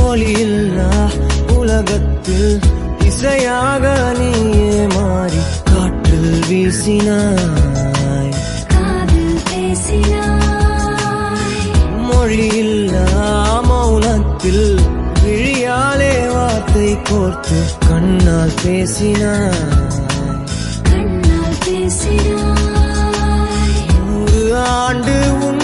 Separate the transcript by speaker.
Speaker 1: ஒளியில்லா உலகத்தில் இசையாக நீயே மாறி காற்றில் வீசினாய்,
Speaker 2: காதில் பேசினாய்.
Speaker 1: மொழியில்லா மௌனத்தில் விழியாலே வார்த்தை கோர்த்து கண்ணால் பேசினாய்,
Speaker 2: கண்ணால் பேசினாய்.
Speaker 1: 100 ஆண்டு உன்